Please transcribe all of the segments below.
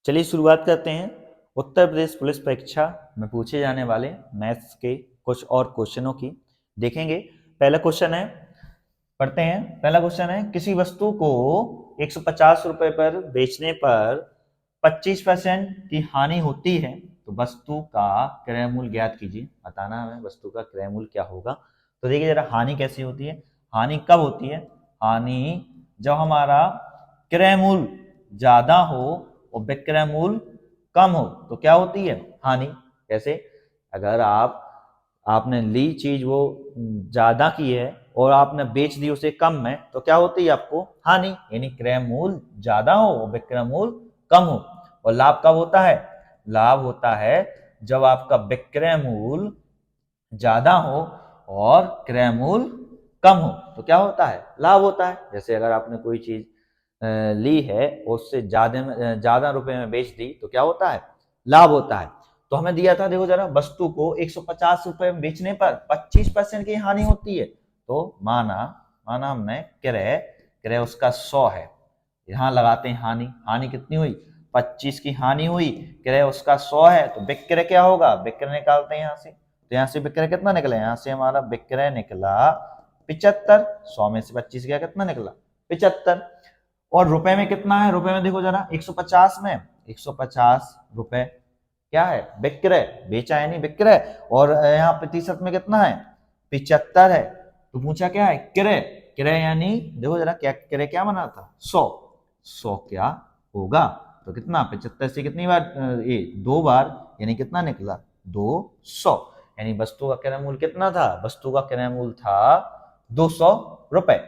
चलिए शुरुआत करते हैं। उत्तर प्रदेश पुलिस परीक्षा में पूछे जाने वाले मैथ्स के कुछ और क्वेश्चनों की देखेंगे। पहला क्वेश्चन है, पढ़ते हैं। पहला क्वेश्चन है, किसी वस्तु को 150 रुपए पर बेचने पर 25% की हानि होती है तो वस्तु का क्रय मूल्य ज्ञात कीजिए। बताना हमें वस्तु का क्रय मूल्य क्या होगा। तो देखिए जरा, हानि कैसी होती है, हानि कब होती है। हानि जब हमारा क्रय मूल्य ज्यादा हो और विक्रय मूल्य कम हो तो क्या होती है हानि। कैसे, अगर आपने ली चीज वो ज्यादा की है और आपने बेच दी उसे कम में तो क्या होती है आपको हानि, यानी क्रय मूल्य ज्यादा हो और विक्रय मूल्य कम हो। और लाभ कब होता है, लाभ होता है जब आपका विक्रय मूल्य ज्यादा हो और क्रय मूल्य कम हो तो क्या होता है, लाभ होता है। जैसे अगर आपने कोई चीज ली है और उससे ज्यादा रुपए में बेच दी तो क्या होता है, लाभ होता है। तो हमें दिया था, देखो जरा, वस्तु को 150 रुपए में बेचने पर 25% की हानि होती है। तो माना हमने क्रय क्रय उसका 100 है, यहां लगाते हैं हानि, हानि कितनी हुई 25 की हानि हुई, क्रय उसका 100 है तो विक्रय क्या होगा, विक्रय निकालते हैं यहाँ से। तो यहाँ से विक्रय कितना निकला, यहाँ से हमारा विक्रय निकला 75, 100 में से 25 गया कितना निकला 75। और रुपए में कितना है, रुपए में देखो जरा 150 में 150 रुपए क्या है, विक्रय, बेचा है नहीं विक्रय। और यहाँ प्रतिशत में कितना है 75 है। तो पूछा क्या है, क्रय, क्रय यानी देखो जरा क्या क्रय क्या बना था 100, 100 क्या होगा तो कितना 75 से कितनी बार ये 2 बार, यानी कितना निकला 200। यानी वस्तु का क्रय मूल्य कितना था, वस्तु का क्रय मूल्य था 200 रुपए।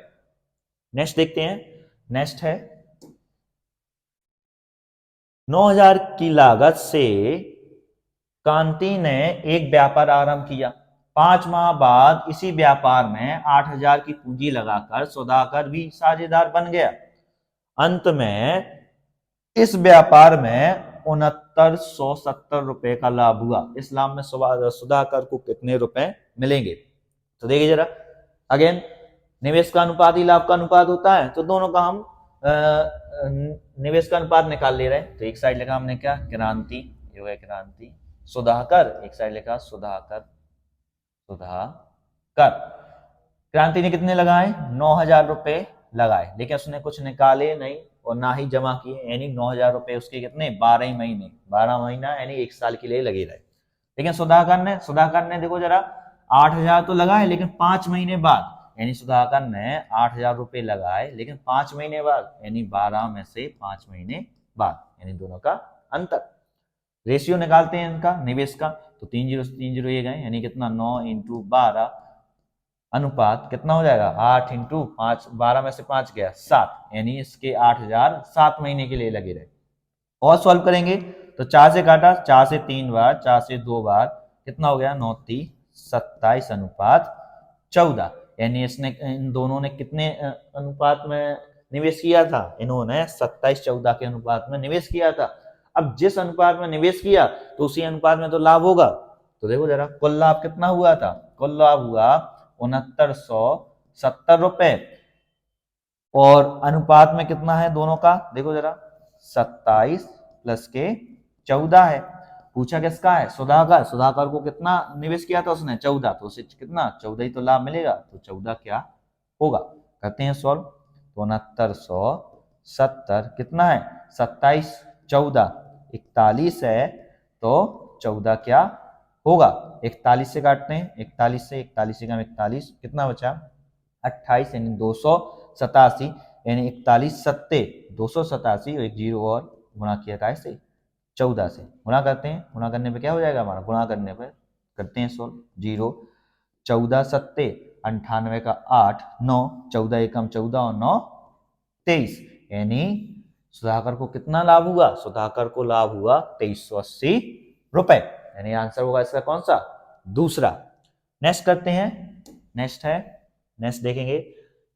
नेक्स्ट देखते हैं, नेक्स्ट है 9000 की लागत से कांति ने एक व्यापार आरंभ किया। 5 माह बाद इसी व्यापार में 8000 की पूंजी लगाकर सौदागर भी साझेदार बन गया। अंत में इस व्यापार में 6970 रुपए का लाभ हुआ। इस लाभ में सुधाकर को कितने रुपए मिलेंगे। तो देखिए जरा, अगेन निवेश का अनुपात ही लाभ का अनुपात होता है, तो दोनों का हम निवेश का अनुपात निकाल ले रहे हैं। तो एक साइड लिखा हमने क्या, क्रांति, ये हो गया क्रांति, सुधाकर, एक साइड लिखा सुधाकर, सुधाकर। क्रांति ने कितने लगाए 9000 रुपए लगाए, लेकिन उसने कुछ निकाले नहीं और ना ही जमा किए, यानी 9000 रुपए उसके कितने 12 ही महीने, 12 महीना यानी 1 साल के लिए लगे रहे। लेकिन सुधाकर ने देखो जरा 8000 तो लगाए लेकिन 5 महीने बाद, यानी सुधाकर ने 8000 रुपए लगाए लेकिन 5 महीने बाद, यानी 12 में से 5 महीने बाद, यानी दोनों का अंतर। रेशियो निकालते हैं इनका निवेश का, तो 3 जीरो 3 जीरो ये गए, यानी कितना 9 इंटू 12 अनुपात कितना हो जाएगा 8 इंटू 5, 12 में से 5 गया 7, यानी इसके 8000 7 महीने के लिए लगे रहे। और सॉल्व करेंगे तो 4 से काटा, 4 से 3 बार, 4 से 2 बार, कितना हो गया 9 3 27 अनुपात 14, यानी इसने इन दोनों ने कितने अनुपात में निवेश किया था, इन्होंने 27-14 के अनुपात में निवेश किया था। अब जिस अनुपात में निवेश किया तो उसी अनुपात में तो लाभ होगा। तो देखो जरा, कुल लाभ कितना हुआ था, कुल लाभ हुआ 6970 रुपए, और अनुपात में कितना है दोनों का, देखो जरा 27 प्लस के 14 है। पूछा किसका है, सुधाकर को कितना निवेश किया था उसने 14, तो उसे कितना 14 ही तो लाभ मिलेगा, तो 14 क्या होगा। करते हैं सॉल्व, तो 6970 कितना है 27 14 41 है, तो 14 क्या होगा। 41 से काटते हैं, 41 से 41 से कम 41, कितना बचा 28, यानी 287, यानी 41 सत्ते 287 और एक जीरो और गुणा किया था इसे 14 से, गुणा करते हैं, गुणा करने पे क्या हो जाएगा हमारा, गुणा करने पे करते हैं सोल्व, 0 14 सत्ते 98 का 8 9 14 एकम 14 और 9 23, यानी सुधाकर को कितना लाभ हुआ, सुधाकर को लाभ हुआ 2380 रुपए, यानी आंसर होगा इसका कौन सा, दूसरा। नेक्स्ट करते हैं, नेक्स्ट देखेंगे,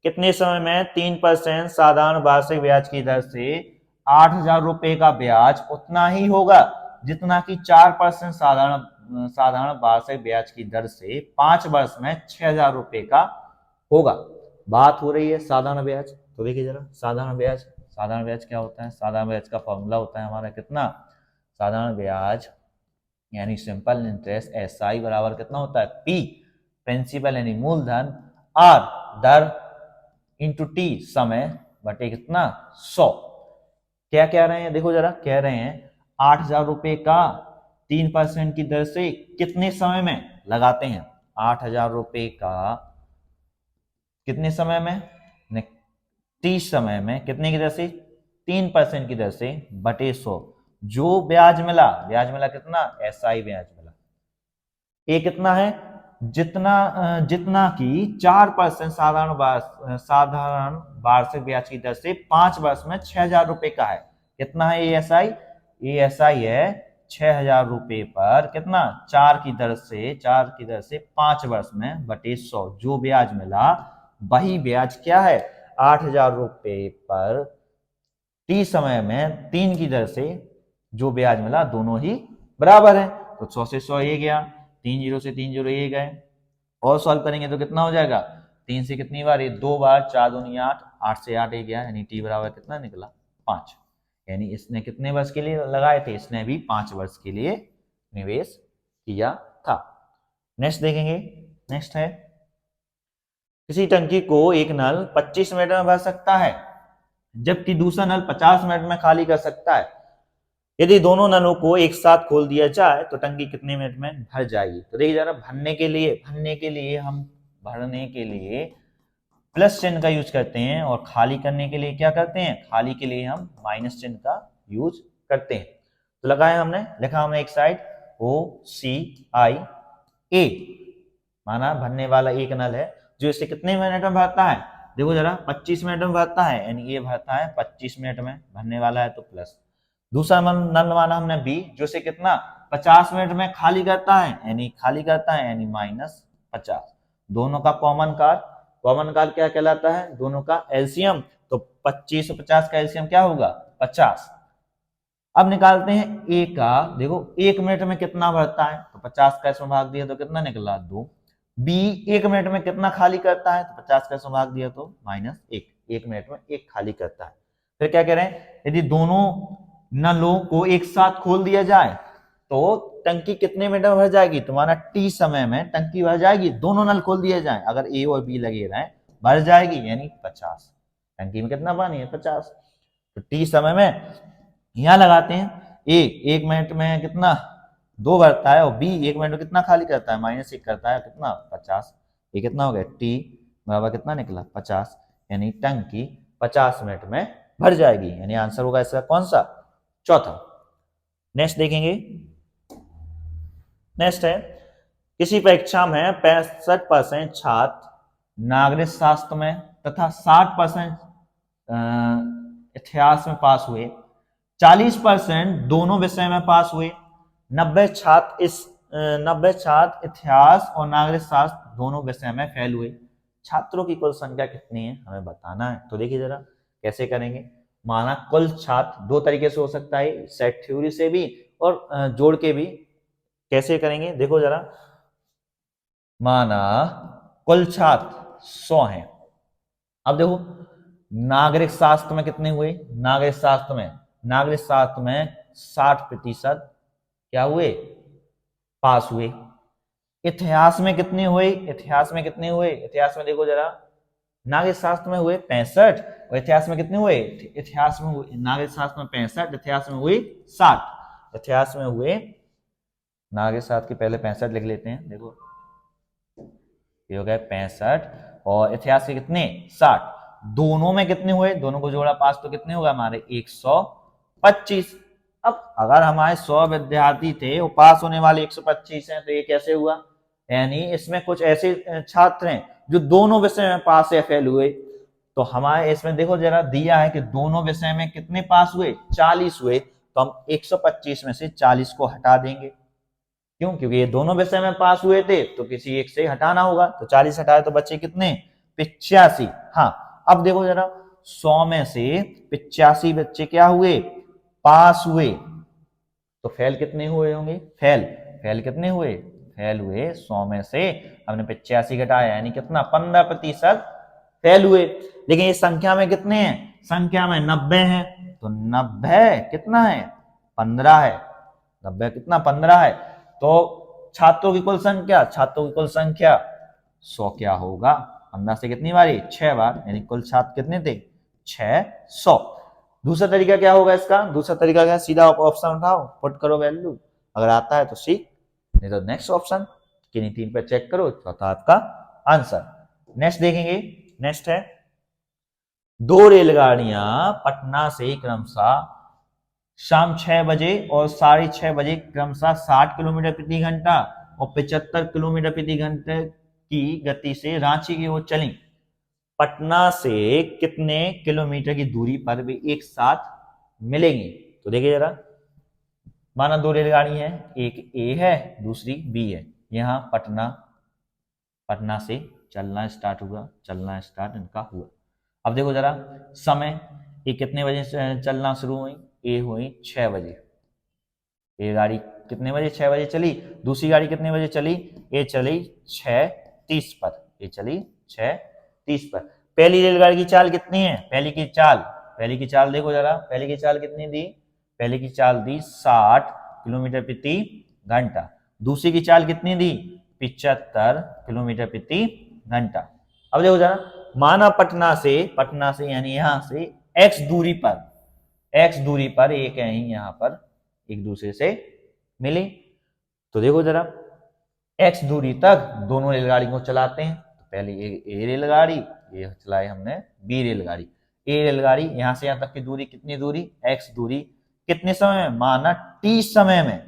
कितने समय में 3% साधारण वार्षिक ब्याज की दर से 8000 रुपए का ब्याज उतना ही होगा जितना कि 4% साधारण वार्षिक ब्याज की दर से 5 वर्ष में 6000 रुपए का होगा। बात हो रही है साधारण ब्याज, तो देखिए जरा, साधारण साधारण ब्याज क्या होता है? साधारण ब्याज का फॉर्मूला होता है हमारा कितना? साधारण ब्याज यानी सिंपल इंटरेस्ट SI बराबर कितना होता है? P प्रिंसिपल यानी मूलधन R दर इंटू T समय बटे कितना? 100। क्या कह रहे हैं? देखो जरा, कह रहे हैं 8,000 रुपए का 3% की दर से कितने समय में लगाते हैं? 8,000 रुपए का कितने समय में? 30 समय में। कितने की दर से? 3% की दर से बटे 100। जो ब्याज मिला कितना? SI ब्याज मिला। ये कितना है? जितना कि 4% साधारण वार्षिक ब्याज की दर से 5 वर्ष में 6,000 रुपए का है। कितना है ये SI? ये SI है 6,000 रुपए पर कितना? 4 की दर से 5 वर्ष में बटे 100। जो ब्याज मिला वही ब्याज क्या है? 8,000 रुपए पर 30 समय में 3 की दर से जो ब्याज मिला दोनों ही बराबर है। तो 100 से 100 ये गया, 3 जीरो से 3 जीरो ये गए। और सॉल्व करेंगे तो कितना हो जाएगा? 3 से कितनी बार? ये 2 बार, 4 दूनी 8, 8 से 8 ये गया, यानी T बराबर कितना निकला? 5। यानी इसने कितने वर्ष के लिए लगाए थे? इसने भी 5 वर्ष के लिए निवेश किया था। नेक्स्ट देखेंगे। नेक्स्ट है, किसी टंकी को एक नल 25 मिनट में भर सकता है जबकि दूसरा नल 50 मिनट में खाली कर सकता है। यदि दोनों नलों को एक साथ खोल दिया जाए तो टंकी कितने मिनट में भर जाएगी? तो देखिए जरा, भरने के लिए प्लस चिन्ह का यूज करते हैं और खाली करने के लिए क्या करते हैं? खाली के लिए हम माइनस चिन्ह का यूज करते हैं। तो लिखा हमने एक साइड OCIA, माना भरने वाला एक नल है जो इसे कितने मिनट में भरता है? देखो जरा, 25 मिनट में भरता है, यानी ये भरता है 25 मिनट में, भरने वाला है तो प्लस। दूसरा नल माना हमने B, जो इसे कितना? 50 मिनट में खाली करता है, यानी माइनस 50। दोनों का कॉमन कार क्या कहलाता है? दोनों का एलसीएम। तो 25 और 50 का एलसीएम क्या होगा? 50। अब निकालते हैं A का। देखो 1 मिनट में कितना भरता है, तो 50 का इसमें भाग दिया तो कितना निकला? 2। B 1 मिनट में कितना खाली करता है, तो 50 का इसमें भाग दिया तो -1। 1 मिनट में 1 खाली करता है। फिर क्या कह रहे हैं? यदि दोनों नलों को एक साथ खोल दिया जाए तो टंकी कितने मिनट में भर जाएगी? तुम्हारा T समय में टंकी भर जाएगी। दोनों नल खोल दिए जाए, अगर A और B लगे रहे, भर जाएगी, यानी 50। टंकी में कितना पानी है? 50। तो T समय में यहां लगाते हैं A 1 मिनट में कितना? 2 भरता है, और B 1 मिनट में कितना खाली करता है? -1 करता है, कितना? 50। ये कितना हो गया? T बराबर कितना निकला? 50। यानी टंकी 50 मिनट में भर जाएगी। यानी आंसर होगा इसका कौन सा? चौथा। नेक्स्ट देखेंगे। नेक्स्ट है, किसी परीक्षा में 65% छात्र नागरिक शास्त्र में तथा 60% इतिहास में पास हुए, 40% दोनों विषय में पास हुए, 90 छात्र इतिहास और नागरिक शास्त्र दोनों विषय में फेल हुए। छात्रों की कुल संख्या कितनी है हमें बताना है। तो देखिए जरा कैसे करेंगे। माना कुल छात्र 2 तरीके से हो सकता है, सेट थ्योरी से भी और जोड़ के भी। कैसे करेंगे? देखो जरा, माना कुल छात्र 100 हैं। अब देखो नागरिक शास्त्र में कितने हुए? नागरिक शास्त्र में 60% क्या हुए? पास हुए। इतिहास में कितने हुए? इतिहास में देखो जरा, नागरिक शास्त्र में हुए 65 और इतिहास में कितने हुए? नागरिक शास्त्र में 65, इतिहास में हुए 60। इतिहास में हुए, नागरिक शास्त्र के पहले 65 लिख लेते हैं। देखो ये हो गए 65 और इतिहास के कितने? 60। दोनों में कितने हुए? दोनों को जोड़ा 5 तो कितने होगा हमारे? 125। अब अगर हमारे 100 विद्यार्थी थे और पास होने वाले 125 हैं, तो ये कैसे हुआ? यानी इसमें कुछ ऐसे छात्र हैं जो दोनों विषय में पास या फेल हुए। तो हमारे इसमें देखो जरा दिया है कि दोनों विषय में कितने पास हुए? 40 हुए। तो हम 125 में से 40 को हटा देंगे। क्यों? क्योंकि ये दोनों विषय में पास हुए थे, तो किसी एक से हटाना होगा। तो 40 हटाए तो बच्चे कितने? 85। हाँ, अब देखो जरा, 100 में से 85 बच्चे क्या हुए? पास हुए। तो फेल कितने हुए होंगे? फेल कितने हुए? फेल हुए 100 में से हमने 85 घटाया, यानी कितना? 15% फेल हुए। लेकिन ये संख्या में कितने हैं? संख्या में 90 है, तो 90 कितना है 15 है, 90 कितना 15 है। तो छात्रों की कुल संख्या, छात्रों की कुल संख्या 100 क्या होगा, 15 से कितनी बारी 6 बार, यानी कुल छात्र कितने थे 600। दूसरा तरीका क्या होगा इसका, दूसरा तरीका क्या, सीधा ऑप्शन उठाओ पुट करो वैल्यू, अगर आता है तो सीख, नहीं तो नेक्स्ट ऑप्शन किन्हीं 3 पे चेक करो, चौथा आपका आंसर। नेक्स्ट देखेंगे, नेक्स्ट है 2 रेलगाड़ियां पटना से क्रमशः शाम 6 बजे और 6:30 बजे क्रमशः 60 किलोमीटर प्रति घंटा और 75 किलोमीटर प्रति घंटे की गति से रांची की ओर चली। पटना से कितने किलोमीटर की दूरी पर वे एक साथ मिलेंगे। तो देखिए जरा, माना 2 रेलगाड़ी है, एक ए है दूसरी बी है, यहाँ पटना से चलना स्टार्ट हुआ, चलना स्टार्ट इनका हुआ। अब देखो जरा समय, ये कितने बजे चलना शुरू हुई, ए हुई 6 बजे, ये गाड़ी कितने बजे 6 बजे चली, दूसरी गाड़ी कितने बजे चली, ये चली 6:30 पर, ये चली 6:30 पर। पहली रेलगाड़ी की चाल कितनी है, पहली की चाल देखो जरा, पहली की चाल कितनी दी, पहली की चाल दी 60 किलोमीटर प्रति घंटा, दूसरी की चाल कितनी दी 75 किलोमीटर प्रति घंटा। अब देखो जरा, माना पटना से यानी यहां से x दूरी पर एक है यहां पर एक दूसरे से मिले, तो देखो जरा x दूरी तक दोनों रेलगाड़ी को चलाते हैं। तो पहले ए रेलगाड़ी, ये चलाई हमने बी रेलगाड़ी, ए रेलगाड़ी यहां से यहां तक की दूरी कितनी दूरी x दूरी, कितने समय में, माना t समय में,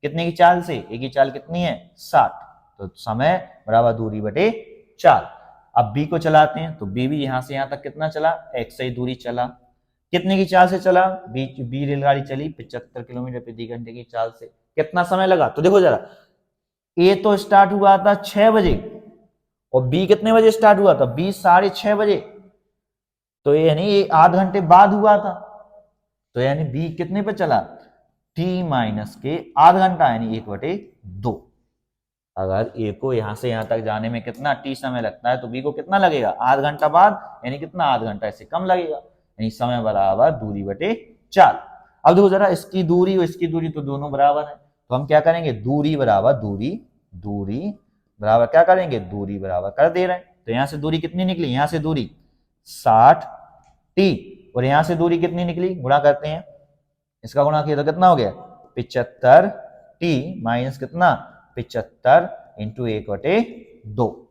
कितने की चाल से, ए की चाल कितनी है 60, तो समय बराबर दूरी बटे 4। अब बी को चलाते हैं, तो बी भी यहां से यहां तक कितना चला, x से ही दूरी चला, कितने की चाल से चला, बी रेलगाड़ी चली 75 किलोमीटर प्रति घंटे की चाल से, कितना समय लगा। तो देखो जरा, ए तो स्टार्ट हुआ था 6 बजे और बी कितने बजे स्टार्ट हुआ था, बी 6:30 बजे, तो यानी ये आध घंटे बाद हुआ था, तो यानी बी कितने पे चला, टी माइनस के आध घंटा यानी 1/2। अगर ए को यहां से यहां तक जाने में कितना टी समय लगता है, तो बी को कितना लगेगा आध घंटा बाद, यानी कितना आध घंटा इससे कम लगेगा, यानी समय बराबर दूरी बटे 4। अब देखो जरा, इसकी दूरी और इसकी दूरी तो दोनों बराबर है, तो हम क्या करेंगे, दूरी बराबर क्या करेंगे, दूरी बराबर कर दे रहे हैं। तो यहां से दूरी कितनी निकली, यहां से दूरी 60t और यहां से दूरी कितनी निकली, गुणा करते हैं, इसका गुणा किया तो कितना हो गया 75t माइनस कितना 75 इंटू 1/2।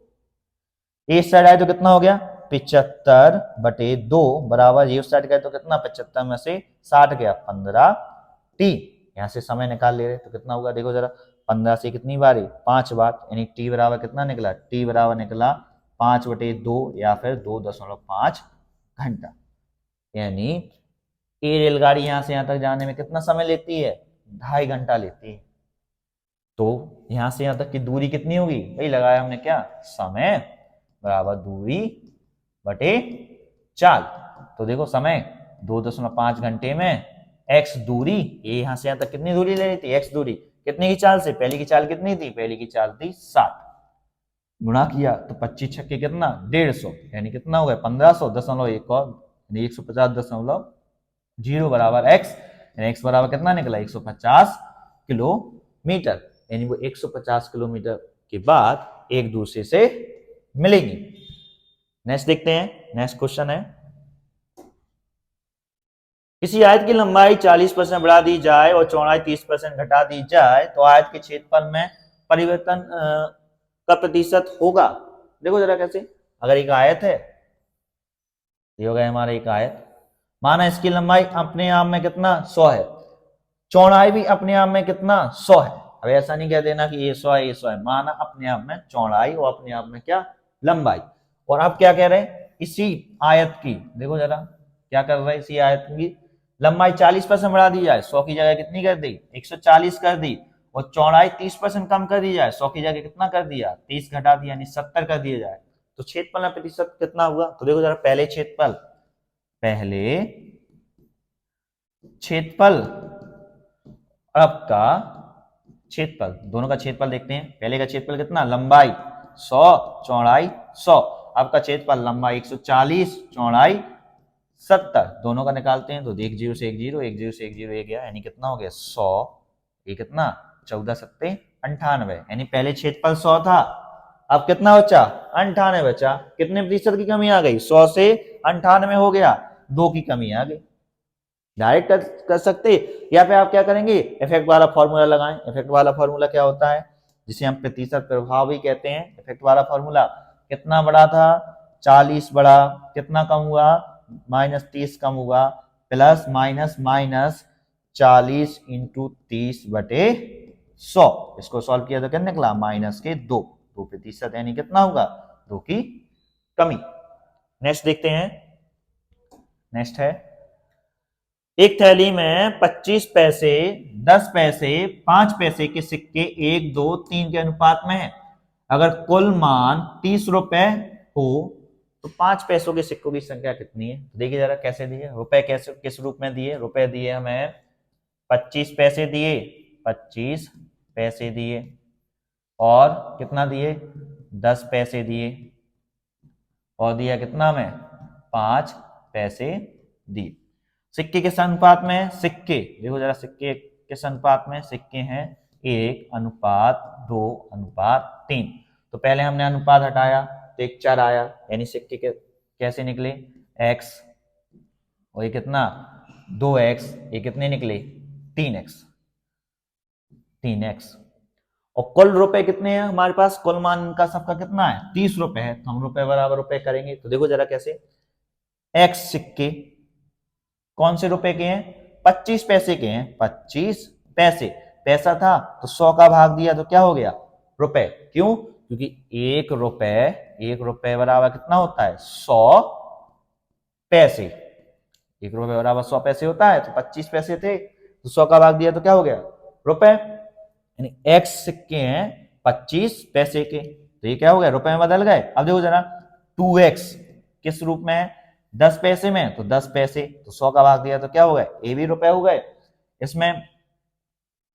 इस साइड आए तो कितना हो गया 75/2 बराबर, ये उस साइड गए तो कितना 75 में से 60 गया 15t। यहां से समय निकाल ले रहे तो कितना होगा, देखो जरा 15 से कितनी बारी 5 बार, यानी t बराबर कितना निकला, t बराबर निकला 5/2 या फिर 2.5 घंटा। यानी ए रेलगाड़ी यहां से यहां तक जाने में कितना समय लेती है, 2.5 घंटा लेती है। तो यहां से यहां तक की दूरी कितनी होगी, वही लगाया हमने क्या, समय बराबर दूरी बटे 4। तो देखो समय 2.5 घंटे में x दूरी, ये यहां से यहां तक कितनी दूरी ले रही थी, x दूरी कितने की चाल से, पहली की चाल कितनी थी, पहली की चाल थी 60, गुणा किया तो 25 छक्के कितना 150, यानी कितना हो गया 1500.1 और 150.0 बराबर x, यानी x बराबर कितना निकला 150 किलोमीटर, यानी वो 150 किलोमीटर के बाद एक दूसरे से मिलेंगी। नेक्स्ट देखते हैं, नेक्स्ट क्वेश्चन है, किसी आयत की लंबाई 40% बढ़ा दी जाए और चौड़ाई 30% घटा दी जाए तो आयत के क्षेत्रफल में परिवर्तन का प्रतिशत होगा। देखो जरा कैसे, अगर एक आयत है, ये हो गया हमारा एक आयत, माना इसकी लंबाई अपने आप में कितना 100 है, चौड़ाई भी अपने आप में कितना 100 है। अब ऐसा नहीं कह देना कि ये 100 है ये 100 है, माना अपने आप में चौड़ाई और अपने आप में क्या लंबाई। और अब क्या कह रहे हैं, इसी आयत की देखो जरा क्या कर रहे हैं, इसी आयत की लंबाई 40% बढ़ा दी जाए, 100 की जगह कितनी कर दी 140 कर दी, और चौड़ाई 30% कम कर दी जाए, 100 की जगह कितना कर दिया 30 घटा दिया, यानी 70 कर दिया जाए, तो क्षेत्रफल में प्रतिशत कितना हुआ। तो देखो जरा, पहले क्षेत्रफल अब का क्षेत्रफल, दोनों का क्षेत्रफल देखते हैं। पहले का क्षेत्रफल कितना, लंबाई 100 चौड़ाई 100, अब का क्षेत्रफल लंबाई 140 चौड़ाई 70, दोनों का निकालते हैं तो एक जीरो से एक जीरो, एक जीरो से एक जीरो, एक गया, यानी कितना हो गया 100। ये कितना 14 सत्ते 98, यानी पहले क्षेत्रफल 100 था, अब कितना बचा 98 बचा। कितने प्रतिशत की कमी आ गई, 100 से 98 हो गया, 2 की कमी आ गई। डायरेक्ट कर सकते, या फिर आप क्या करेंगे इफेक्ट वाला फॉर्मूला लगाएं। इफेक्ट वाला फॉर्मूला क्या होता है, जिसे हम प्रतिशत प्रभाव भी कहते हैं। इफेक्ट वाला फॉर्मूला कितना बड़ा था 40 बड़ा, कितना कम हुआ -30 कम हुआ, प्लस माइनस माइनस 40 इंटू 30 बटे 100। इसको सॉल्व किया तो क्या निकला -2 प्रतिशत, यानी कितना होगा 2 की कमी। नेक्स्ट देखते हैं। नेक्स्ट है एक थैली में 25 पैसे, 10 पैसे, 5 पैसे के सिक्के 1, 2, 3 के अनुपात में है। अगर कुल मान 30 रुपए हो तो 5 पैसों के सिक्कों की संख्या कितनी है। देखिए जरा कैसे दिए, रुपए कैसे किस रूप में दिए, रुपए दिए हमें 25 पैसे दिए, 25 पैसे दिए, और कितना दिए 10 पैसे दिए, और दिया कितना में 5 पैसे दिए। सिक्के किस अनुपात में, सिक्के देखो जरा, सिक्के किस अनुपात में, सिक्के हैं 1:2:3। तो पहले हमने अनुपात हटाया तो एक 4 आया, यानी सिक्के के कैसे निकले x, और ये कितना 2x, ये कितने निकले 3x। और कुल रुपए कितने हैं हमारे पास, कुल मान का सबका कितना है 30 रुपए है, तो हम रुपए बराबर रुपए करेंगे। तो देखो जरा कैसे, x सिक्के कौन से रुपए के हैं 25 पैसे के हैं, 25 पैसे, पैसा था तो 100 का भाग दिया तो क्या हो गया रुपए। क्यों, क्योंकि एक रुपए बराबर कितना होता है 100 पैसे। एक रुपए बराबर 100 पैसे होता है, तो 25 पैसे थे तो 100 का भाग दिया तो क्या हो गया रुपए, यानी x सिक्के हैं 25 पैसे के, तो ये क्या हो गया रुपए में बदल गए। अब देखो जरा 2x किस रूप में है 10 पैसे में, तो 10 पैसे, तो 100 का भाग दिया तो क्या हो गए, ये भी रुपए हो गए। इसमें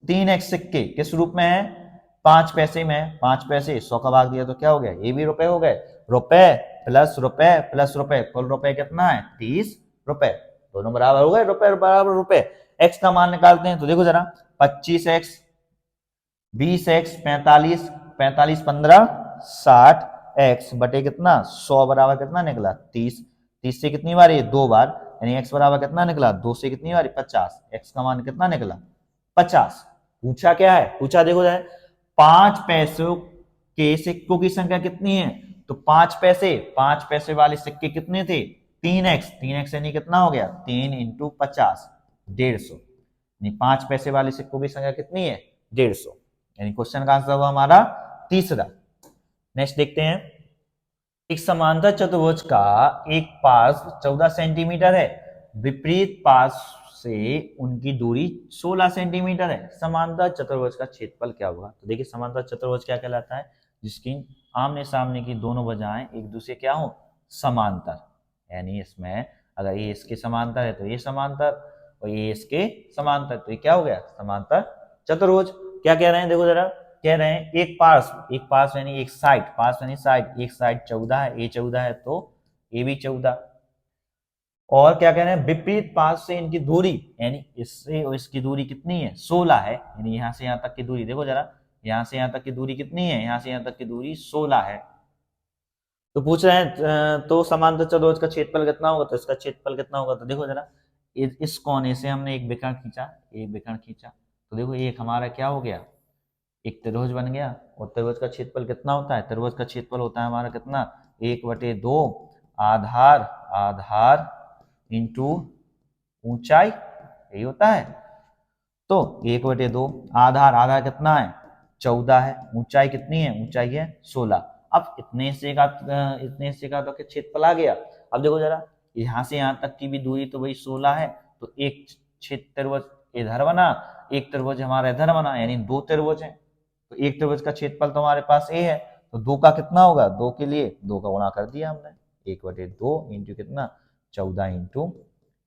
3x सिक्के किस रूप में है 5 पैसे में, 5 पैसे, 100 का भाग दिया तो क्या हो गया, ये भी रुपए हो गए। रुपए प्लस रुपए प्लस रुपए, कुल रुपए कितना है 30 रुपए, दोनों बराबर हो गए, रुपए बराबर रुपए। x का मान निकालते हैं तो देखो जरा 25x, 20x, 45, 45 15 60x बटे कितना 100 बराबर कितना निकला 30। 30 से कितनी बार, ये 2 बार, यानी x बराबर कितना निकला 2 से कितनी बार 50। x का मान कितना निकला 50। पूछा क्या है, पूछा देखो जाए 5 पैसों के सिक्कों की संख्या कितनी है, तो 5 पैसे वाले सिक्के कितने थे 3x यानी कितना हो गया 3 इंटू 50 150, यानी 5 पैसे वाले सिक्कों की संख्या कितनी है 150, यानी क्वेश्चन का आंसर हुआ हमारा तीसरा। नेक्स्ट देखते हैं, एक समांतर चतुर्भुज का एक पार्श्व 14 सेंटीमीटर है, विपरीत पार्श्व से उनकी दूरी 16 सेंटीमीटर है। समांतर चतुर्भुज का क्षेत्रफल क्या होगा। तो देखिए समांतर चतुर्भुज क्या कहलाता है, जिसकी आमने सामने की दोनों भुजाएं एक दूसरे क्या हो समांतर, यानी इसमें अगर ये इसके समांतर है तो ये समांतर, और ये इसके समांतर, तो ये क्या हो गया समांतर चतुर्भुज। क्या कह रहे हैं देखो जरा, कह रहे हैं एक पार्श्व यानी एक साइड, पार्श्व यानी साइड, एक साइड 14 है, ये 14 है तो ये भी 14। और क्या कह रहे हैं विपरीत पार्श्व से इनकी दूरी, यानी इससे और इसकी दूरी कितनी है 16 है, यानी यहां से यहां तक की दूरी देखो जरा, यहां से यहां तक की दूरी कितनी है, यहां से यहां तक की दूरी 16 है। तो पूछ रहे हैं तो समांतर चतुर्भुज का क्षेत्रफल कितना होगा, तो इसका क्षेत्रफल कितना होगा। तो देखो जरा इस कोने से हमने एक विकर्ण खींचा, तो देखो एक हमारा क्या हो गया एक त्रिभुज बन गया। और त्रिभुज का क्षेत्रफल कितना होता है, त्रिभुज का क्षेत्रफल होता है हमारा कितना 1/2 आधार इंटू ऊंचाई, यही होता है। तो 1/2 आधार कितना है 14 है, ऊंचाई कितनी है, ऊंचाई है 16। अब इतने से का तो क्षेत्रफल आ गया। अब देखो जरा यहां से यहां तक की भी दूरी तो वही 16 है, तो एक त्रिभुज इधर बना, एक त्रिभुज हमारा इधर बना, यानी 2 त्रिभुज है। तो एक त्रिभुज का क्षेत्रफल तो हमारे पास ए है, तो 2 का कितना होगा, 2 के लिए 2 का गुणा कर दिया हमने, 1/2 इंटू कितना 14 इंटू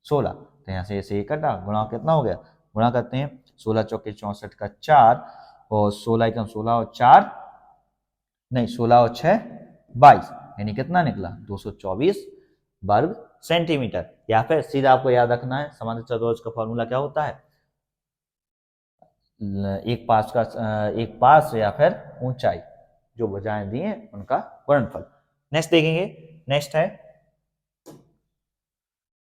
16। तो यहाँ से ऐसे कटा, गुणा कितना हो गया, गुणा करते हैं 16 चौके 64 का 4, और 16 का 16 और 4 नहीं 16 और 6 22, यानी कितना निकला 224 वर्ग सेंटीमीटर। या फिर सीधा आपको याद रखना है, समांतर चतुर्भुज का फॉर्मूला क्या होता है, एक पास या फिर ऊंचाई, जो भुजाएं दी हैं उनका गुणनफल। नेक्स्ट देखेंगे, नेक्स्ट है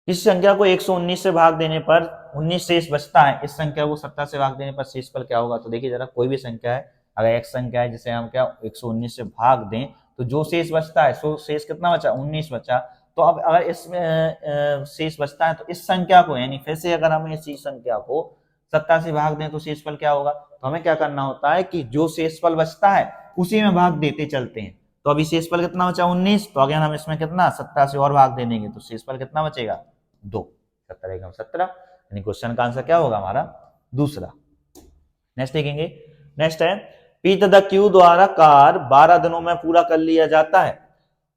इस संख्या को 119 से भाग देने पर 19 शेष बचता है, इस संख्या को 17 से भाग देने पर शेषफल क्या होगा। तो देखिए जरा, कोई भी संख्या है, अगर x संख्या है जिसे हम क्या 119 से भाग दें तो जो शेष बचता है, सो शेष कितना बचा, 19 बचा। तो अब अगर इसमें शेष बचता है तो इस संख्या को, यानी फिर से अगर हम इसी संख्या को 17 से भाग दें तो शेषफल क्या होगा। तो हमें क्या करना होता है कि जो शेषफल बचता है उसी में भाग देते चलते हैं। तो अभी शेषफल कितना बचा, 19, तो अगर हम इसमें कितना 17 से और भाग दे देंगे तो शेषफल कितना बचेगा, 2। 17 एकम 17, यानी क्वेश्चन का आंसर क्या होगा हमारा, दूसरा। नेक्स्ट देखेंगे, नेक्स्ट है P तथा Q द्वारा कार्य 12 दिनों में पूरा कर लिया जाता है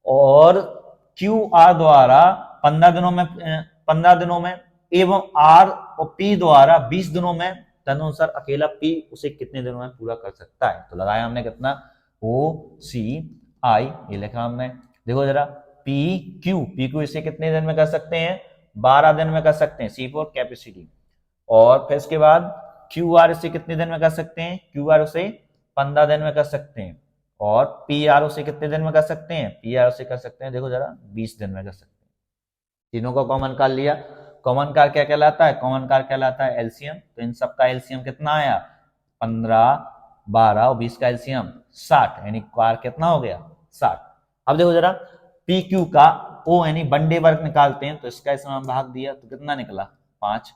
और QR द्वारा 15 दिनों में एवं R और P द्वारा 20 दिनों में, तदनुसार अकेला P उसे कितने दिनों में पूरा कर सकता है। तो लगाया हमने कितना, OCI, ये लिखा हमने। देखो जरा, PQ इसे कितने दिन में कर सकते हैं, 12 दिन में कर सकते हैं, C4 कैपेसिटी। और फिर इसके बाद QR इसे कितने दिन में कर सकते हैं, QR उसे 15 दिन में कर सकते हैं। और PR उसे कितने दिन में कर सकते हैं, PR उसे कर सकते हैं, देखो जरा, 20 दिन में कर सकते हैं। तीनों का कॉमन कार लिया, कॉमन कार क्या कहलाता है, कॉमन कार कहलाता है एलसीएम। तो इन सबका एलसीएम कितना आया, 15, 12 और 20 का एलसीएम 60, यानी कार कितना हो गया, 60। अब देखो जरा, PQ का O यानी वनडे वर्क निकालते हैं, तो इसका इसमें हम भाग दिया तो कितना निकला, 5।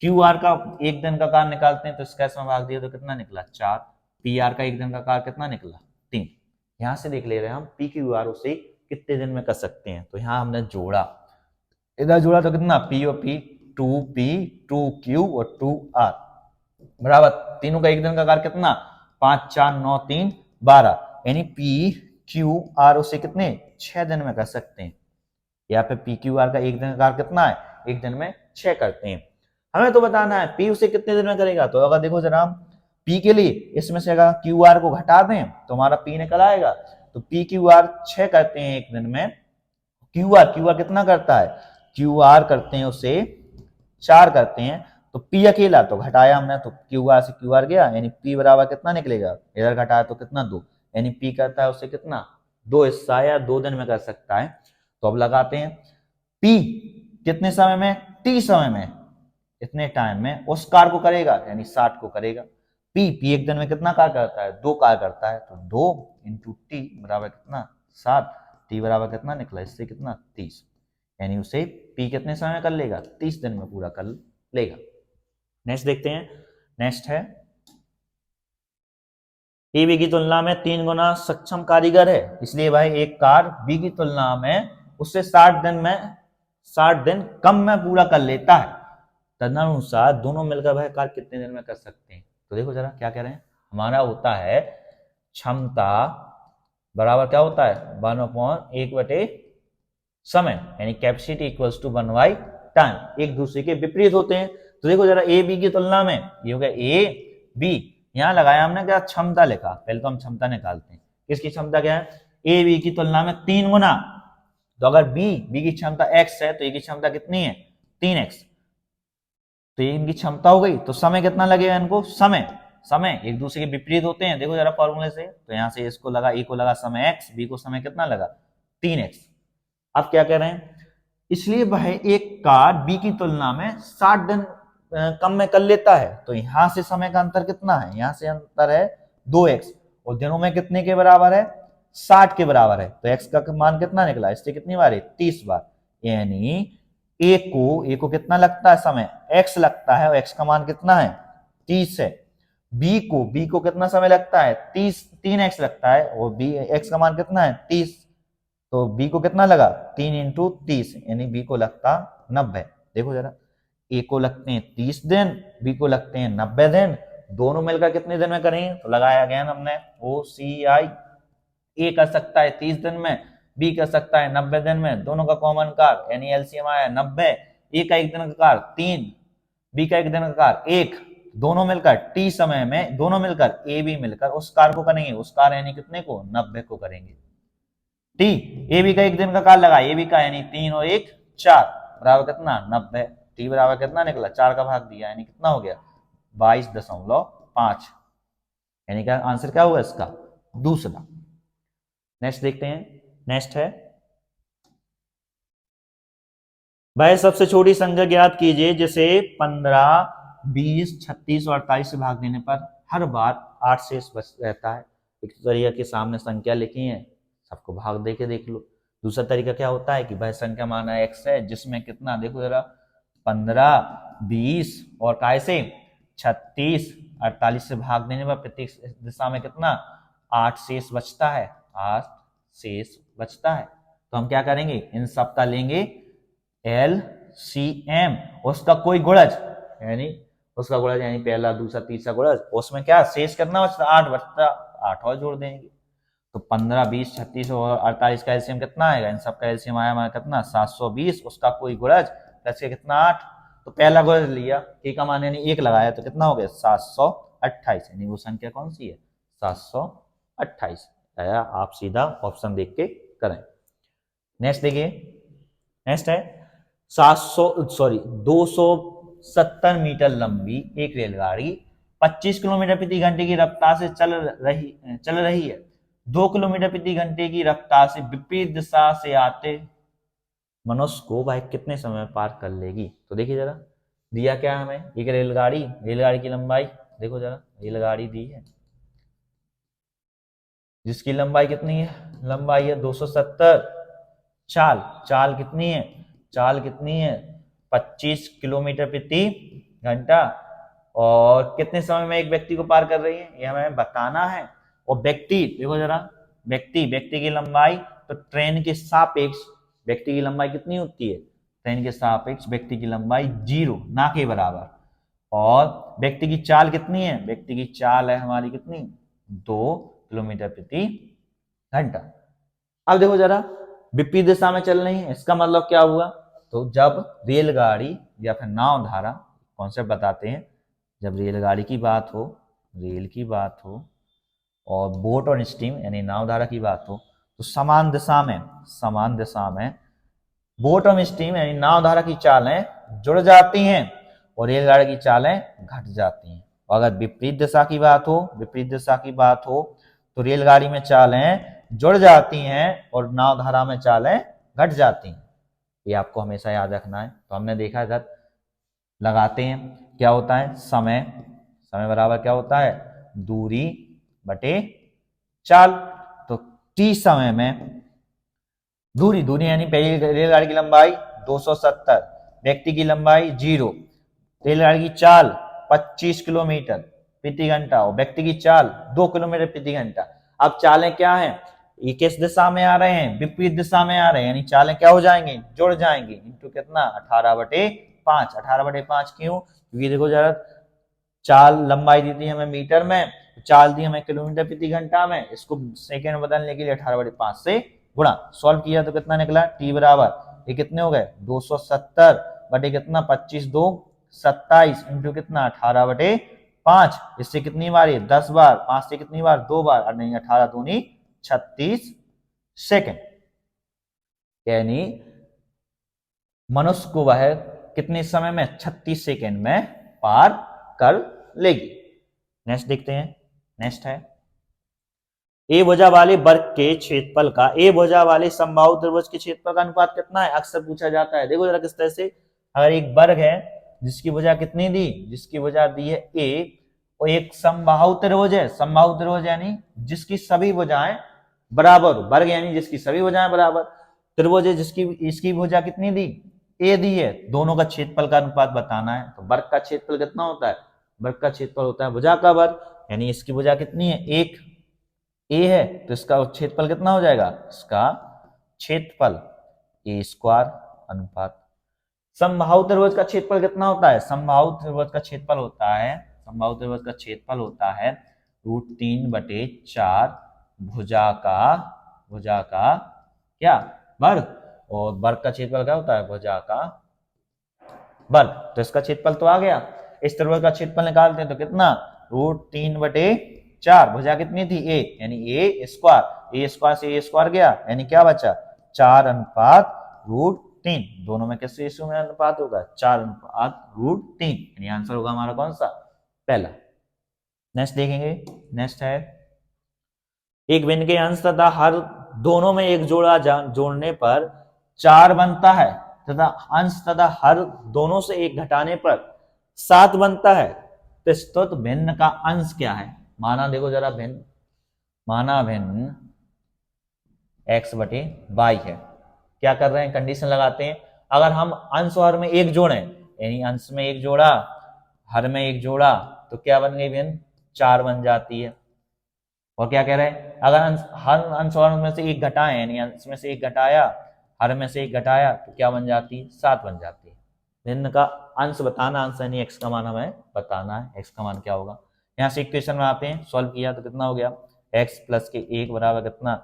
QR का एक दिन का कार निकालते हैं तो इसका इसमें भाग दिया तो कितना निकला, 4। PR का एक दिन का कार कितना निकला, 3। यहां से देख ले रहे हैं हम PQR उसे कितने दिन में कर सकते हैं। तो यहां हमने जोड़ा, इधर जोड़ा तो कितना, P और P, 2P 2Q और 2R बराबर, तीनों का एक दिन का कार कितना, 5 4 9 3 12, यानी PQR उसे कितने 6 दिन में कर सकते हैं। या फिर PQR का एक दिन का कार कितना है, एक दिन में 6 करते हैं। हमें तो बताना है P उसे कितने दिन में करेगा। तो अगर देखो जरा, P के लिए इसमें से अगर QR को घटा दें तो हमारा P निकल आएगा। तो PQR 6 करते हैं एक दिन में, QR कितना करता है, QR करते हैं उसे 4 करते हैं। तो P अकेला तो घटाया हमने, तो QR से QR गया, यानी P बराबर कितना निकलेगा, इधर घटाया तो कितना, 2, यानी P करता है उसे कितना, 2 हिस्सा या 2 दिन में कर सकता है। तो अब लगाते हैं, P कितने समय में, T समय में, इतने टाइम में उस कार को करेगा, यानी 60 को करेगा। P एक दिन में कितना कार करता है, 2 कार करता है। तो 2 इंटू T बराबर कितना, 7, T बराबर कितना निकला, इससे कितना, 30, यानी उसे P कितने समय में कर लेगा, 30 दिन में पूरा कर लेगा। नेक्स्ट देखते हैं, नेक्स्ट है ए बी की तुलना में 3 गुना सक्षम कारीगर है, इसलिए भाई एक कार बी की तुलना में उससे 60 दिन कम में पूरा कर लेता है, तदनुसार दोनों मिलकर वह कार कितने दिन में कर सकते हैं। तो देखो जरा क्या कह रहे हैं, हमारा होता है क्षमता बराबर क्या होता है, 1/1 बटे समय, यानी कैपेसिटी इक्वल्स टू 1/टाइम, एक दूसरे के विपरीत होते हैं। तो देखो जरा, ए बी की तुलना में ये हो गया ए बी, यहां लगाया हमने क्या, क्षमता लिखा, पहले तो हम क्षमता निकालते हैं। किसकी क्षमता क्या है, ए बी की तुलना में 3 गुना। तो अगर बी की क्षमता x है तो ए की क्षमता कितनी है, 3x। तो ये इनकी क्षमता हो गई। तो समय कितना लगेगा इनको, समय एक दूसरे के विपरीत होते हैं। देखो जरा फॉर्मूले से, तो यहां से इसको लगा, ए को लगा समय x, बी को समय कितना लगा, 3x। अब क्या कह रहे हैं, इसलिए वह एक कार बी की तुलना में 60 दिन कम में कर लेता है। तो यहां से समय का अंतर कितना है, यहां से अंतर है 2x, और दिनों में कितने के बराबर है, 60 के बराबर है। तो x का मान कितना निकला, इससे कितनी बार है, 30 बार, यानी ए को कितना लगता है समय, x लगता है, और x का मान कितना है, 30 है। बी को कितना समय लगता है, 3x लगता है, और x का मान कितना है, 30। तो बी को कितना लगा, 3 इंटू 30, यानी बी को लगता 90। देखो जरा, ए को लगते हैं 30 दिन, बी को लगते हैं 90 दिन, दोनों मिलकर कितने दिन में करेंगे। तो लगाया गया हमने OCI, ए कर सकता है 30 दिन में, बी कर सकता है 90 दिन में, दोनों का कॉमन कार यानी एलसीएम आया 90। ए का एक दिन का कार 3, बी का एक दिन का कार 1, दोनों मिलकर टी समय में, दोनों मिलकर ए बी मिलकर उस कार को करेंगे, उस कार यानी कितने को, 90 को करेंगे। टी, ए बी का एक दिन का काल लगा, ए बी का यानी 3 और 1 4 बराबर कितना 90। टी बराबर कितना निकला 4 का भाग दिया यानी कितना हो गया 22.5 यानी क्या आंसर क्या हुआ इसका दूसरा। नेक्स्ट देखते हैं। नेक्स्ट है वह सबसे छोटी संख्या ज्ञात कीजिए जिसे 15, 20, 36 और 48 से भाग देने पर हर बार 8 शेष बच रहता है। एक तरीका के सामने संख्या लिखी है, सबको भाग दे के देख लो। दूसरा तरीका क्या होता है कि वह संख्या माना x है जिसमें कितना देखो जरा 15, 20 और काय से 36, 48 से भाग देने पर प्रत्येक दिशा में कितना 8 शेष बचता है, 8 शेष बचता है। तो हम क्या करेंगे इन सब का लेंगे LCM, उसका कोई गुणज यानी उसका गुणज यानी पहला दूसरा तीसरा गुणज, उसमें क्या शेष कितना बचता 8 बचता, 8 और जोड़ देंगे। तो 15, 20, 36 और 48 का एलसीएम कितना आएगा, इन सब का एलसीएम आया हमारा कितना 720, उसका कोई गुणज प्लस के कितना 8। तो पहला गुणज लिया k का मान यानी 1 लगाया तो कितना हो गया 728 यानी वो संख्या कौन सी है 728। आप सीधा ऑप्शन देख के करें। नेक्स्ट देखिए। नेक्स्ट है 270 मीटर लंबी एक रेलगाड़ी 25 किलोमीटर प्रति घंटे की रफ्तार से चल रही है। 2 किलोमीटर प्रति घंटे की रफ्तार से विपरीत दिशा से आते मनुष्य को वह कितने समय में पार कर लेगी। तो देखिए जरा दिया क्या हमें एक रेलगाड़ी की लंबाई देखो जरा, रेलगाड़ी दी है जिसकी लंबाई कितनी है, लंबाई है 270, चाल कितनी है 25 किलोमीटर प्रति घंटा, और कितने समय में एक व्यक्ति को पार कर रही है ये हमें बताना है। और व्यक्ति देखो जरा, व्यक्ति की लंबाई, तो ट्रेन के सापेक्ष व्यक्ति की लंबाई कितनी होती है, ट्रेन के सापेक्ष व्यक्ति की लंबाई 0 ना के बराबर। और व्यक्ति की चाल कितनी है, व्यक्ति की चाल है हमारी कितनी 2 किलोमीटर प्रति घंटा। अब देखो जरा विपरीत दिशा में चल रही है, इसका मतलब क्या हुआ, तो जब रेलगाड़ी या फिर नाव धारा कॉन्सेप्ट बताते हैं, जब रेलगाड़ी की बात हो, रेल की बात हो और बोट और स्टीम यानी नाव धारा की बात हो तो समान दिशा में बोट और स्टीम यानी नाव धारा की चालें जुड़ जाती हैं और रेलगाड़ी की चालें घट जाती हैं। और अगर विपरीत दिशा की बात हो तो रेलगाड़ी में चालें जुड़ जाती हैं और नाव धारा में चालें घट जाती हैं। ये आपको हमेशा याद रखना है। तो हमने देखा अगर लगाते हैं क्या होता है, समय बराबर क्या होता है दूरी बटे चाल। तो t समय में दूरी यानी पहली रेलगाड़ी की लंबाई 270, व्यक्ति की लंबाई 0, रेलगाड़ी की चाल 25 किलोमीटर प्रति घंटा और व्यक्ति की चाल 2 किलोमीटर प्रति घंटा। अब चालें क्या हैं, ये किस दिशा में आ रहे हैं, विपरीत दिशा में आ रहे हैं, यानी चालें क्या हो जाएंगे जुड़ जाएंगे। इंटू कितना 18/5। 18/5 क्यों, क्योंकि देखो जरा चाल लंबाई दी थी हमें मीटर में, चाल दी हमें किलोमीटर प्रति घंटा में, इसको सेकेंड में बदलने के लिए 18/5 से गुणा। सॉल्व किया तो कितना निकला t बराबर ये कितने हो गए 270 बटे कितना 25 2 27 इंटू कितना 18/5। इससे कितनी बार ये 10 बार, 5 से कितनी बार 2 बार, और नहीं 18 दूनी 36 सेकेंड। यानी मनुष्य को वह कितने समय में 36 सेकेंड में पार कर लेगी। नेक्स्ट देखते हैं। नेक्स्ट है ए भुजा वाले वर्ग के क्षेत्रफल का ए भुजा वाले समबाहु त्रिभुज के क्षेत्रफल का अनुपात कितना है, अक्सर पूछा जाता है। देखो जरा किस तरह से, अगर एक वर्ग है जिसकी भुजा कितनी दी, जिसकी भुजा दी है ए, और एक समबाहु त्रिभुज है, समबाहु त्रिभुज यानी जिसकी सभी भुजाएं बराबर हो, वर्ग यानी जिसकी सभी भुजाएं बराबर, त्रिभुज है जिसकी इसकी भुजा कितनी दी ए दी है, दोनों का क्षेत्रफल का अनुपात बताना है। तो वर्ग का क्षेत्रफल कितना होता है, वर्ग का क्षेत्रफल होता है भुजा का वर्ग, यानी इसकी भुजा कितनी है 1 ए है तो इसका क्षेत्रफल कितना हो जाएगा, इसका क्षेत्रफल ए स्क्वायर अनुपात। समबाहु त्रिभुज का क्षेत्रफल कितना होता है, समबाहु त्रिभुज का क्षेत्रफल होता है √3/4 भुजा का क्या वर्ग, और वर्ग का क्षेत्रफल क्या होता है भुजा का वर्ग। तो इसका क्षेत्रफल तो आ गया। इस त्रिभुज का क्षेत्रफल निकालते हैं तो कितना √3/4 4, भुजा कितनी थी a, यानी a स्क्वायर से a स्क्वायर गया, यानी क्या बचा 4/√3। दोनों में किस रेशियो में अनुपात होगा 4/√3, यानी आंसर होगा हमारा कौन सा पहला। नेक्स्ट देखेंगे, नेक्स्ट है एक भिन्न के अंश तथा हर दोनों में एक जोड़ा जोड़ने पर 4 बनता है तथा अंश तथा हर दोनों से एक घटाने पर 7 बनता है। प्रस्तुत भिन्न का अंश क्या है? माना देखो जरा भिन्न, माना भिन्न x/y है। क्या कर रहे हैं, कंडीशन लगाते हैं। अगर हम अंश और हर में एक जोड़े, यानी अंश में एक जोड़ा हर में एक जोड़ा, तो क्या बन गई भिन्न 4 बन जाती है। और क्या कह रहे हैं, अगर हर अंश और में से एक घटाएं, यानी अंश में से एक घटाया हर में से एक घटाया, तो क्या बन जाती है 7 बन जाती है। भिन्न का अंश बताना, अंश यानी x का मान हमें बताना है, x का मान क्या होगा। यहाँ से इक्वेशन में आते हैं, सॉल्व किया तो कितना हो गया x प्लस के 1 बराबर कितना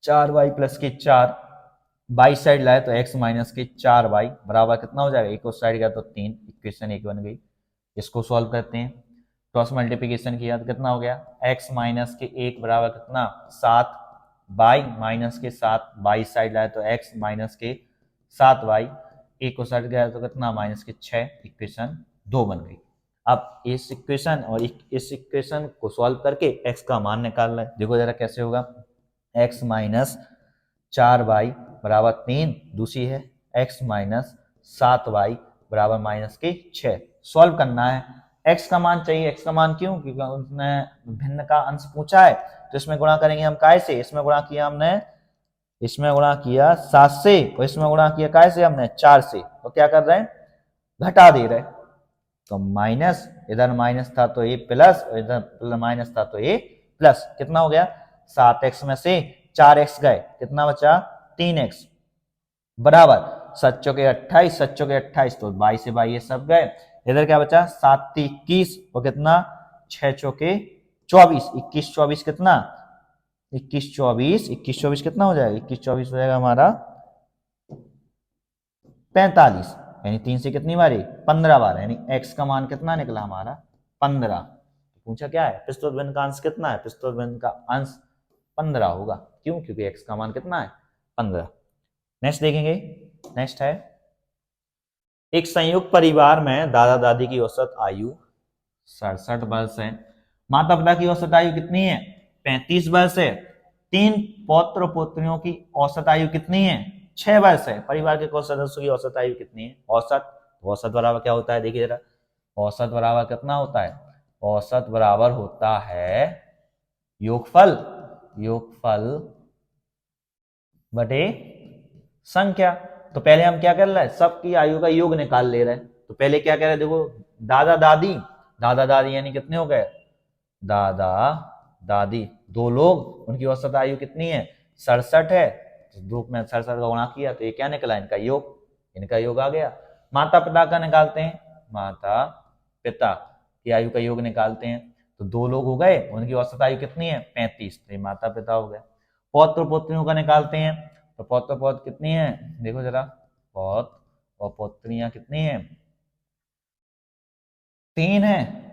4y प्लस के 4, बाई साइड लाए तो x माइनस के 4y बराबर कितना हो जाएगा, एक उस साइड गया तो 3, इक्वेशन 1 बन गई। इसको सॉल्व करते हैं, क्रॉस मल्टीप्लिकेशन किया तो कितना हो गया x माइनस के 1 बराबर कितना 7 बाई माइनस के 7, बाई साइड लाए तो x माइनस के 7y, एक को साइड गया तो कितना माइनस के 6, इक्वेशन 2 बन गई। अब इस इक्वेशन और इस इक्वेशन को सॉल्व करके x का मान निकालना है। देखो जरा कैसे होगा, x माइनस 4y बराबर 3, दूसरी है x माइनस 7y बराबर माइनस के 6। सॉल्व करना है, x का मान चाहिए। x का मान क्यों, क्योंकि उसने भिन्न का अंश पूछा है, तो इसमें गुणा करेंगे हम काय से, इसमें गुणा किया हमने, इसमें गुणा किया 7 से और इसमें गुणा किया काय से हमने 4 से, तो क्या कर रहे हैं घटा दे रहे। तो माइनस, इधर माइनस था तो ये प्लस, और इधर माइनस था तो ये प्लस, कितना हो गया 7x में से 4x गए, कितना बचा 3x बराबर 7 चौके 28, 7 चौके 28, तो 22 से 22 ये सब गए। इधर क्या बचा 7 21 और कितना 6 चौके 24, 21 24 कितना 21 24 कितना हो जाएगा, 21 24 हो जाएगा हमारा 45, यानी 3 से कितनी बारी 15 बार, यानी x का मान कितना निकला हमारा 15। पूछा क्या है प्रस्तुत भिन्न का अंश कितना है, प्रस्तुत भिन्न का अंश 15 होगा। क्यों, क्योंकि x का मान कितना है 15। नेक्स्ट देखेंगे, नेक्स्ट है एक संयुक्त परिवार में दादा दादी की औसत आयु 67 वर्ष है, माता पिता की औसत आयु कितनी है 35 वर्ष है, 3 पौत्र पुत्रियों की औसत आयु कितनी है 6 वर्ष है। परिवार के कुल सदस्यों की औसत आयु कितनी है, औसत बराबर क्या होता है, देखिए जरा औसत बराबर कितना होता है, औसत बराबर होता है योगफल बटे संख्या। तो पहले हम क्या कर रहे हैं, सबकी आयु का योग निकाल ले रहे हैं। तो पहले क्या कह रहे हैं, देखो दादा दादी यानी कितने हो गए, दादा दादी 2 लोग, उनकी औसत आयु कितनी है 67 है, ग्रुप में 67 का गुणा किया तो ये क्या निकला इनका योग आ गया। माता पिता का निकालते हैं, माता पिता की आयु का योग निकालते हैं, तो 2 लोग हो गए, उनकी औसत आयु कितनी है 35, तो ये माता पिता हो गए। पौत्र पुत्रियों का निकालते हैं, तो पौत्र पौत्र कितनी है, देखो जरा पौत्र और पौत्रियां कितनी है 3 है,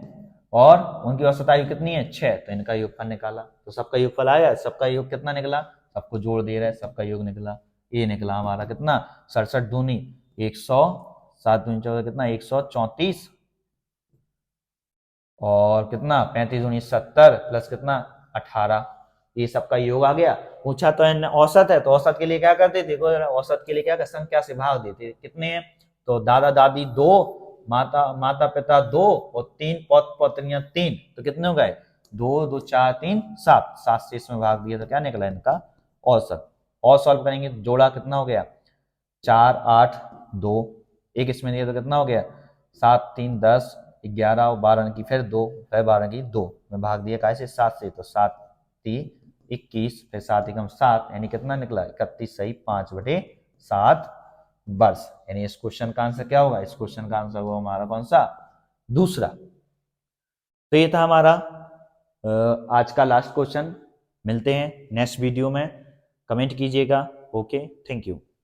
और उनकी औसत आयु कितनी है 6, तो इनका योगफल निकाला, तो सबका योगफल आया, सबका योग कितना निकला, सबको जोड़ दे रहा है, सबका योग निकला, ये निकला हमारा कितना 67 दूनी 100, 7 दूनी 14 कितना 134, और कितना 35 दूनी 70 प्लस कितना 18, ये सबका योग आ गया। पूछा तो इन्हें औसत है, तो औसत के लिए क्या करते, देखो औसत के लिए क्या संख्या से भाग देते, कितने हैं, तो दादा दादी 2, माता पिता 2 और 3 पौत्र पौत्रियां 3, तो कितने हो गए 2 2 4 3 7, 7 से इसमें भाग दिया तो क्या निकला इनका औसत। और सॉल्व करेंगे तो जोड़ा कितना हो गया 4 8 2, एक इसमें दिया तो कितना हो गया 7 3 10 11 और 12 की फिर 2, फिर 12 की 2 में भाग दिया कैसे 7 से, तो 7 3 21 फिर 7 एकम 7, यानी कितना निकला 31 सही 5/7 वर्ष, यानी इस क्वेश्चन का आंसर क्या होगा, इस क्वेश्चन का आंसर होगा हमारा कौन सा दूसरा। तो ये था हमारा आज का लास्ट क्वेश्चन। मिलते हैं नेक्स्ट वीडियो में, कमेंट कीजिएगा। Okay, thank you.